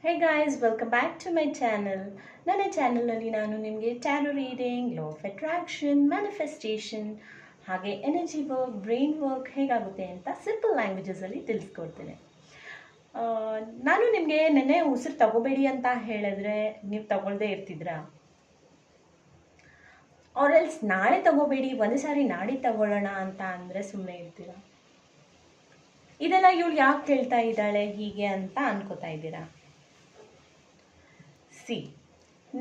Hey guys, welcome back to my channel. ನನ್ನ ಚಾನಲ್ನಲ್ಲಿ ನಾನು ನಿಮಗೆ tarot reading, law of attraction, manifestation ಹಾಗೆ ಎನರ್ಜಿ ವರ್ಕ್, ಬ್ರೈನ್ ವರ್ಕ್ ಹೇಗಾಗುತ್ತೆ ಅಂತ ಸಿಂಪಲ್ ಲ್ಯಾಂಗ್ವೇಜಸಲ್ಲಿ ತಿಳಿಸ್ಕೊಡ್ತೇನೆ. ನಾನು ನಿಮಗೆ ನೆನ್ನೆ ಉಸಿರು ತಗೋಬೇಡಿ ಅಂತ ಹೇಳಿದ್ರೆ ನೀವು ತಗೊಳ್ಳದೇ ಇರ್ತಿದ್ರಾ? ಆರೆಲ್ಸ್ ನಾಳೆ ತಗೋಬೇಡಿ, ಒಂದು ಸಾರಿ ನಾಳೆ ತಗೊಳ್ಳೋಣ ಅಂತ ಅಂದರೆ ಸುಮ್ಮನೆ ಇರ್ತೀರಾ? ಇದೆಲ್ಲ ಇವಳು ಯಾಕೆ ಕೇಳ್ತಾ ಇದ್ದಾಳೆ ಹೀಗೆ ಅಂತ ಅನ್ಕೋತಾ ಇದ್ದೀರಾ?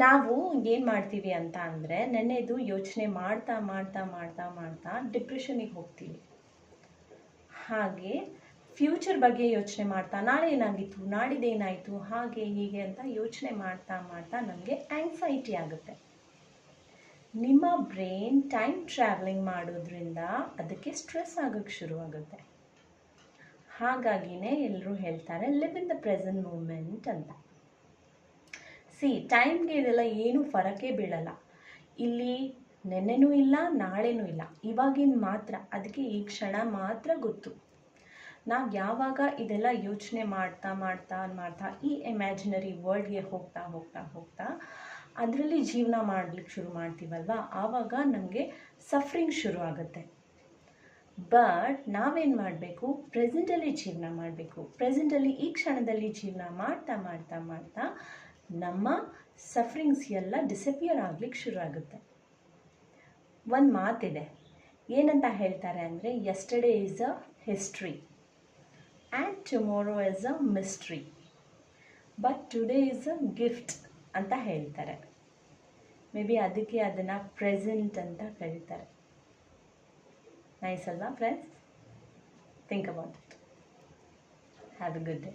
ನಾವು ಏನು ಮಾಡ್ತೀವಿ ಅಂತ ಅಂದರೆ ನೆನ್ನೆದು ಯೋಚನೆ ಮಾಡ್ತಾ ಮಾಡ್ತಾ ಮಾಡ್ತಾ ಮಾಡ್ತಾ ಡಿಪ್ರೆಷನಿಗೆ ಹೋಗ್ತೀವಿ. ಹಾಗೆ ಫ್ಯೂಚರ್ ಬಗ್ಗೆ ಯೋಚನೆ ಮಾಡ್ತಾ ನಾಳೆ ಏನಾಗಿತ್ತು, ನಾಡಿದ್ದೇನಾಯಿತು, ಹಾಗೆ ಹೀಗೆ ಅಂತ ಯೋಚನೆ ಮಾಡ್ತಾ ಮಾಡ್ತಾ ನಮಗೆ ಆ್ಯಂಗ್ಸೈಟಿ ಆಗುತ್ತೆ. ನಿಮ್ಮ ಬ್ರೈನ್ ಟೈಮ್ ಟ್ರಾವೆಲಿಂಗ್ ಮಾಡೋದ್ರಿಂದ ಅದಕ್ಕೆ ಸ್ಟ್ರೆಸ್ ಆಗೋಕ್ಕೆ ಶುರುವಾಗುತ್ತೆ. ಹಾಗಾಗಿನೇ ಎಲ್ಲರೂ ಹೇಳ್ತಾರೆ live in the present moment ಅಂತ. ಟೈಮ್ಗೆ ಇದೆಲ್ಲ ಏನೂ ಫರಕೇ ಬೀಳಲ್ಲ. ಇಲ್ಲಿ ನೆನ್ನೆನೂ ಇಲ್ಲ, ನಾಳೆನೂ ಇಲ್ಲ, ಇವಾಗಿನ ಮಾತ್ರ. ಅದಕ್ಕೆ ಈ ಕ್ಷಣ ಮಾತ್ರ ಗೊತ್ತು. ನಾವು ಯಾವಾಗ ಇದೆಲ್ಲ ಯೋಚನೆ ಮಾಡ್ತಾ ಮಾಡ್ತಾ ಮಾಡ್ತಾ ಈ ಇಮ್ಯಾಜಿನರಿ ವರ್ಲ್ಡ್ಗೆ ಹೋಗ್ತಾ ಹೋಗ್ತಾ ಹೋಗ್ತಾ ಅದರಲ್ಲಿ ಜೀವನ ಮಾಡಲಿಕ್ಕೆ ಶುರು ಮಾಡ್ತೀವಲ್ವ, ಆವಾಗ ನಮಗೆ ಸಫರಿಂಗ್ ಶುರು ಆಗುತ್ತೆ. ಬಟ್ ನಾವೇನು ಮಾಡಬೇಕು, ಪ್ರೆಸೆಂಟಲ್ಲಿ ಜೀವನ ಮಾಡಬೇಕು. ಪ್ರೆಸೆಂಟಲ್ಲಿ ಈ ಕ್ಷಣದಲ್ಲಿ ಜೀವನ ಮಾಡ್ತಾ ಮಾಡ್ತಾ ಮಾಡ್ತಾ ನಮ್ಮ ಸಫರಿಂಗ್ಸ್ ಎಲ್ಲ ಡಿಸಪಿಯರ್ ಆಗ್ಲಿಕ್ಕೆ ಶುರು ಆಗುತ್ತೆ. ಒಂದು ಮಾತಿದೆ, ಏನಂತ ಹೇಳ್ತಾರೆ ಅಂದರೆ, yesterday is a history and tomorrow is a mystery, but today is a gift ಅಂತ ಹೇಳ್ತಾರೆ. ಮೇ ಬಿ ಅದಕ್ಕೆ ಅದನ್ನು ಪ್ರೆಸೆಂಟ್ ಅಂತ ಕರೀತಾರೆ. ನೈಸ್ ಅಲ್ವಾ friends? Think about it. Have A good day.